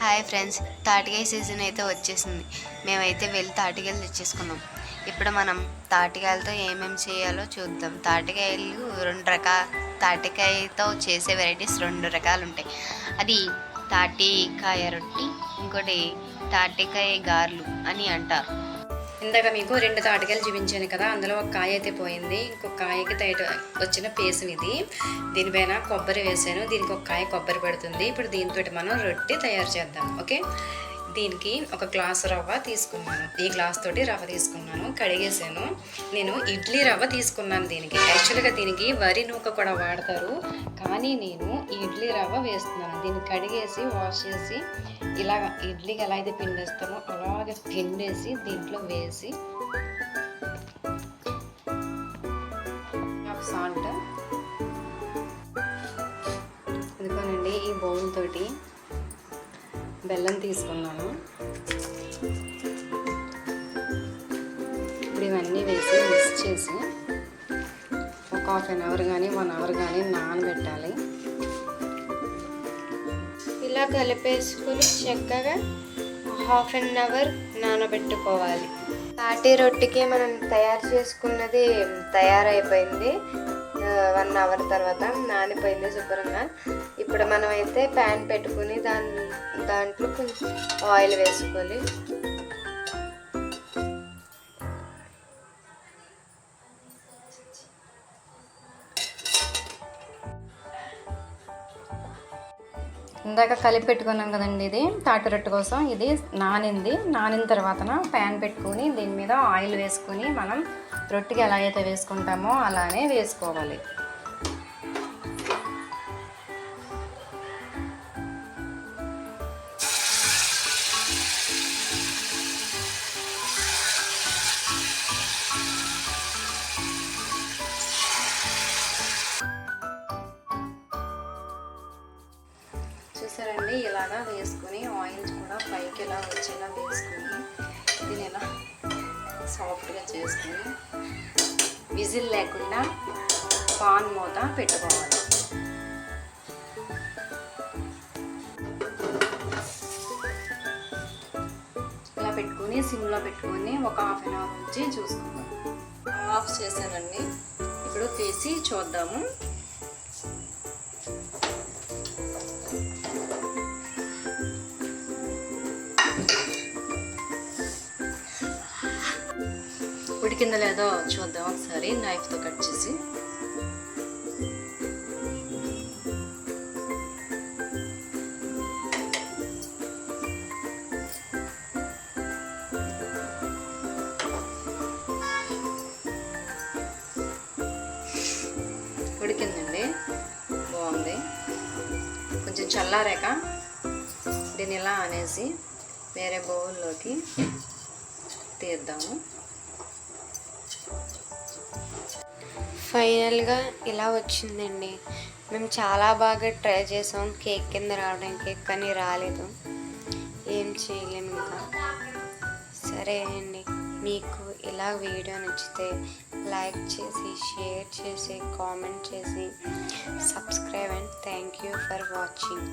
Hi friends, తాటికాయ season అయితే వచ్చేసింది. మేమైతే వెళ్ళి తాటికాయలు తెచ్చేసుకున్నాం. ఇప్పుడు మనం తాటికాయలతో ఏమేమి చేయాలో చూద్దాం. తాటికాయలు తాటికాయతో చేసే వెరైటీస్ 2 రకాలు ఉంటాయి. అది తాటికాయ రొట్టి, ఇంకోటి తాటికాయ గారెలు అని అంటారు. ఇందాక మీకు 2 తాటికాయలు చూపించాను కదా, అందులో ఒక కాయ అయితే పోయింది. ఇంకొక కాయకి వచ్చిన పేసం ఇది. దీనిపైన కొబ్బరి వేసాను. దీనికి ఒక కాయ కొబ్బరి పడుతుంది. ఇప్పుడు దీంతో మనం రొట్టె తయారు చేద్దాం. ఓకే, దీనికి ఒక గ్లాసు రవ్వ తీసుకున్నాను. ఈ గ్లాస్ తోటి రవ్వ తీసుకున్నాను, కడిగేసాను. నేను ఇడ్లీ రవ్వ తీసుకున్నాను. దీనికి యాక్చువల్గా దీనికి వరి నూక కూడా వాడతారు, కానీ నేను ఇడ్లీ రవ్వ వేస్తున్నాను. దీన్ని కడిగేసి వాష్ చేసి ఇలాగ ఇడ్లీకి ఎలా అయితే పిండేస్తామో అలాగే పిండేసి దీంట్లో వేసి సాల్ట్ ఇదిగోనండి. ఈ బౌల్ తోటి బెల్లం తీసుకున్నాను. ఇప్పుడు ఇవన్నీ వేసి మిక్స్ చేసి ఒక ½ an hour కానీ 1 hour కానీ నానబెట్టాలి. ఇలా కలిపేసుకుని చక్కగా ½ an hour నానబెట్టుకోవాలి. తాటి రొట్టికి మనం తయారు చేసుకున్నది తయారైపోయింది. 1 hour తర్వాత నానిపోయింది శుభ్రంగా. ఇప్పుడు మనం అయితే ప్యాన్ పెట్టుకుని దాంట్లో కొంచెం ఆయిల్ వేసుకోవాలి. ఇందాక కలిపి పెట్టుకున్నాం కదండి, ఇది తాటి రొట్టె కోసం. ఇది నానిన తర్వాత ప్యాన్ పెట్టుకొని దీని మీద ఆయిల్ వేసుకొని మనం రొట్టెకి ఎలా అయితే వేసుకుంటామో అలానే వేసుకోవాలి. చూసారండి, ఇలాగా వేసుకొని ఆయిల్ కూడా పైకి ఇలా వచ్చేలా వేసుకొని దీన్ని ఇలా సాఫ్ట్గా చేసుకొని విజిల్ లేకుండా పాన్ మూత పెట్టుకోవాలి. ఇలా పెట్టుకొని సిమ్లో పెట్టుకొని ఒక ½ an hour నుంచి చూసుకుందాం. ఆఫ్ చేశానండి. ఇప్పుడు తీసి చూద్దాము. ఉడికిందో లేదో చూద్దాం ఒకసారి నైఫ్తో కట్ చేసి. ఉడికిందండి, బాగుంది. కొంచెం చల్లారాక దీన్ని ఇలా అనేసి వేరే బౌల్లోకి తీద్దాము. ఫైనల్గా ఇలా వచ్చిందండి. మేము చాలా బాగా ట్రై చేసాం కేక్ కింద రావడానికి, కానీ రాలేదు. ఏం చేయలేము ఇంకా. సరే అండి, మీకు ఇలా వీడియో నచ్చితే లైక్ చేసి, షేర్ చేసి, కామెంట్ చేసి, subscribe and thank you for watching.